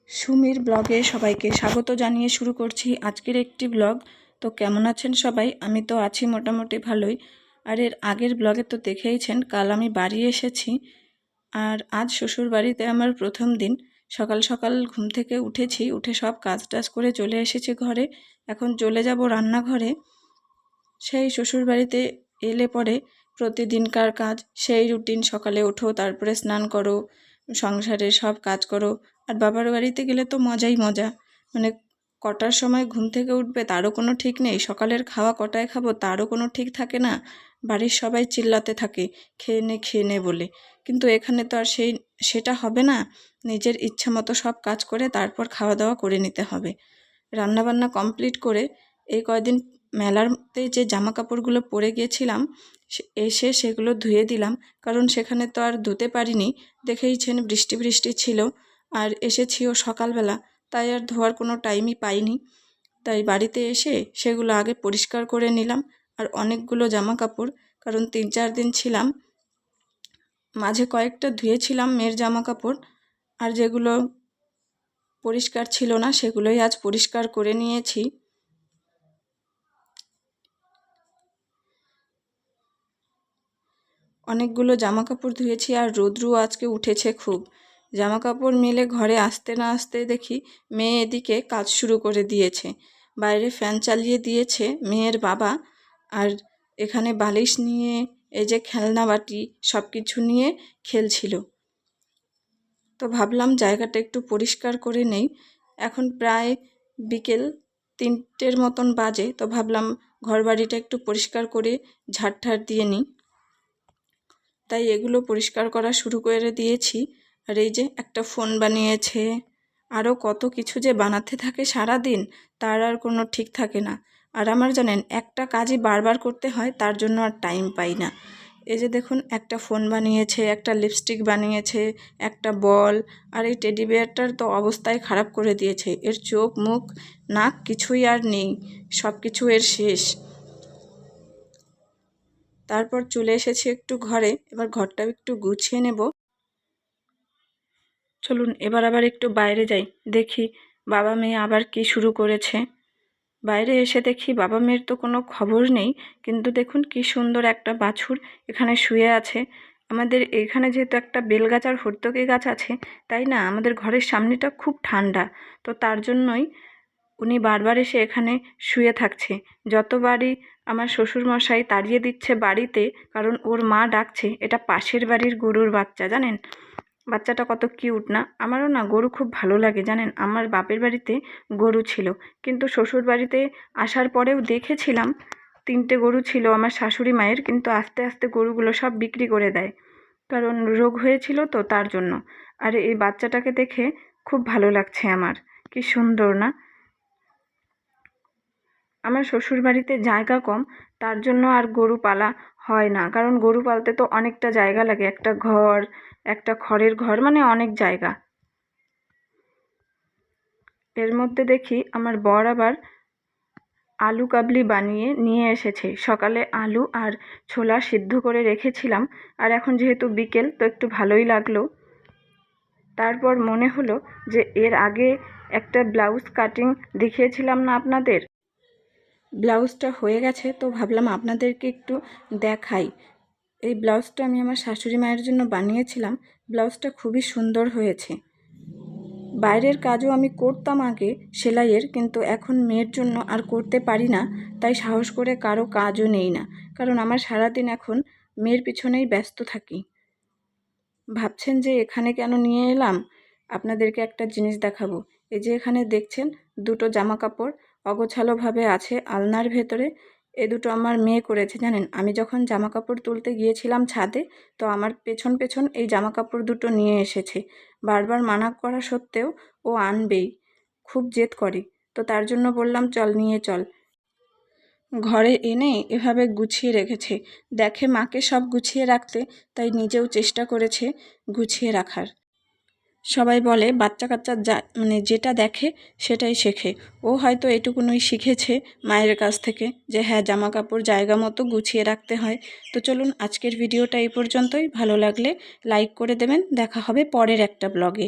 সুমির ব্লগে সবাইকে স্বাগত জানিয়ে শুরু করছি আজকের একটি ব্লগ। তো কেমন আছেন সবাই? আমি তো আছি মোটামুটি ভালোই। আর এর আগের ব্লগে তো দেখেইছেন কাল আমি বাড়ি এসেছি, আর আজ শ্বশুর বাড়িতে আমার প্রথম দিন। সকাল সকাল ঘুম থেকে উঠেছি, উঠে সব কাজ টাজ করে চলে এসেছি ঘরে। এখন চলে যাব রান্নাঘরে। সেই শ্বশুর বাড়িতে এলে পরে প্রতিদিনকার কাজ, সেই রুটিন, সকালে ওঠো, তারপরে স্নান করো, সংসারের সব কাজ করো। আর বাবার বাড়িতে গেলে তো মজাই মজা, মানে কটার সময় ঘুম থেকে উঠবে তারও কোনো ঠিক নেই, সকালের খাওয়া কটায় খাবো তারও কোনো ঠিক থাকে না। বাড়ির সবাই চিল্লাতে থাকে খেয়ে নে বলে। কিন্তু এখানে তো আর সেটা হবে না। নিজের ইচ্ছা মতো সব কাজ করে তারপর খাওয়া দাওয়া করে নিতে হবে। রান্নাবান্না কমপ্লিট করে এই কয়দিন মেলাতে যে জামা কাপড়গুলো পরে গিয়েছিলাম এসে সেগুলো ধুয়ে দিলাম, কারণ সেখানে তো আর ধুতে পারিনি। দেখেইছেন বৃষ্টি বৃষ্টি ছিল, আর এসেছিও সকালবেলা, তাই আর ধোয়ার কোনো টাইমই পাইনি। তাই বাড়িতে এসে সেগুলো আগে পরিষ্কার করে নিলাম। আর অনেকগুলো জামা কাপড়, কারণ 3-4 দিন ছিলাম, মাঝে কয়েকটা ধুয়েছিলাম মেয়ের জামা কাপড়, আর যেগুলো পরিষ্কার ছিল না সেগুলোই আজ পরিষ্কার করে নিয়েছি। অনেকগুলো জামা কাপড় ধুয়েছি, আর রোদ্রু আজকে উঠেছে খুব। জামা কাপড় মেলে ঘরে আসতে না আসতে দেখি মেয়ে এদিকে কাজ শুরু করে দিয়েছে। বাইরে ফ্যান চালিয়ে দিয়েছে মেয়ের বাবা, আর এখানে বালিশ নিয়ে এই যে খেলনা বাটি সব কিছু নিয়ে খেলছিল। তো ভাবলাম জায়গাটা একটু পরিষ্কার করে নেই। এখন প্রায় বিকেল 3টের মতন বাজে, তো ভাবলাম ঘর বাড়িটা একটু পরিষ্কার করে ঝাড় দিয়ে নিই। তাই এগুলো পরিষ্কার করা শুরু করে দিয়েছি। আর এই যে একটা ফোন বানিয়েছে, আরও কত কিছু যে বানাতে থাকে সারা দিন, তার আর কোনো ঠিক থাকে না। আর আমার জানেন একটা কাজই বারবার করতে হয়, তার জন্য আর টাইম পাই না। এই যে দেখুন একটা ফোন বানিয়েছে, একটা লিপস্টিক বানিয়েছে, একটা বল, আর এই টেডি বিয়ারটার তো অবস্থাই খারাপ করে দিয়েছে। এর চোখ মুখ নাক কিছুই আর নেই, সব কিছু এর শেষ। তারপর চলে এসেছি একটু ঘরে, এবার ঘরটাও একটু গুছিয়ে নেব। চলুন এবার আবার একটু বাইরে যাই, দেখি বাবা মেয়ে আবার কি শুরু করেছে। বাইরে এসে দেখি বাবা মেয়ের তো কোনো খবর নেই, কিন্তু দেখুন কি সুন্দর একটা বাছুর এখানে শুয়ে আছে। আমাদের এখানে যেহেতু একটা বেলগাছ আর হর্তকি গাছ আছে, তাই না আমাদের ঘরের সামনেটা খুব ঠান্ডা, তো তার জন্যই উনি বারবার এসে এখানে শুয়ে থাকছে। যতবারই আমার শ্বশুরমশাই তাড়িয়ে দিচ্ছে বাড়িতে, কারণ ওর মা ডাকছে, এটা পাশের বাড়ির গরুর বাচ্চা, জানেন বাচ্চাটা কত কিউট না। আমারও না গরু খুব ভালো লাগে, জানেন আমার বাপের বাড়িতে গরু ছিল, কিন্তু শ্বশুর বাড়িতে আসার পরেও দেখেছিলাম 3টে গরু ছিল আমার শাশুড়ি মায়ের, কিন্তু আস্তে আস্তে গরুগুলো সব বিক্রি করে দেয়, কারণ রোগ হয়েছিল তো তার জন্য। আর এই বাচ্চাটাকে দেখে খুব ভালো লাগছে আমার, কি সুন্দর না। আমার শ্বশুর বাড়িতে জায়গা কম, তার জন্য আর গরু পালা হয় না, কারণ গরু পালতে তো অনেকটা জায়গা লাগে, একটা ঘর, একটা খড়ের ঘর, মানে অনেক জায়গা। এর মধ্যে দেখি আমার বর আবার আলু কাবলি বানিয়ে নিয়ে এসেছে। সকালে আলু আর ছোলা সিদ্ধ করে রেখেছিলাম, আর এখন যেহেতু বিকেল তো একটু ভালোই লাগলো। তারপর মনে হলো যে এর আগে একটা ব্লাউজ কাটিং দেখিয়েছিলাম না আপনাদের, ব্লাউজটা হয়ে গেছে, তো ভাবলাম আপনাদেরকে একটু দেখাই। এই ব্লাউজটা আমি আমার শাশুড়ি মায়ের জন্য বানিয়েছিলাম। ব্লাউজটা খুবই সুন্দর হয়েছে। বাইরের কাজও আমি করতাম আগে সেলাইয়ের, কিন্তু এখন মেয়ের জন্য আর করতে পারি না, তাই সাহস করে কারো কাজও নেই না, কারণ আমার সারাদিন এখন মেয়ের পিছনেই ব্যস্ত থাকি। ভাবছেন যে এখানে কেন নিয়ে এলাম? আপনাদেরকে একটা জিনিস দেখাবো। এই যে এখানে দেখছেন 2টো জামা কাপড় অগোছালোভাবে আছে আলনার ভেতরে, এ দুটো আমার মেয়ে করেছে। জানেন আমি যখন জামা কাপড় তুলতে গিয়েছিলাম ছাদে, তো আমার পেছন পেছন এই জামা কাপড় দুটো নিয়ে এসেছে। বারবার মানা করা সত্ত্বেও ও আনবেই, খুব জেদ করে। তো তার জন্য বললাম চল নিয়ে চল। ঘরে এনে এভাবে গুছিয়ে রেখেছে, দেখে মাকে সব গুছিয়ে রাখতে, তাই নিজেও চেষ্টা করেছে গুছিয়ে রাখার। সবাই বলে বাচ্চা কাচ্চা মানে যেটা দেখে সেটাই শেখে। ও হয়তো এটুকুনই শিখেছে মায়ের কাছ থেকে, যে হ্যাঁ জামা কাপড় জায়গা মতো গুছিয়ে রাখতে হয়। তো চলুন আজকের ভিডিওটা এই পর্যন্তই। ভালো লাগলে লাইক করে দেবেন। দেখা হবে পরের একটা ব্লগে।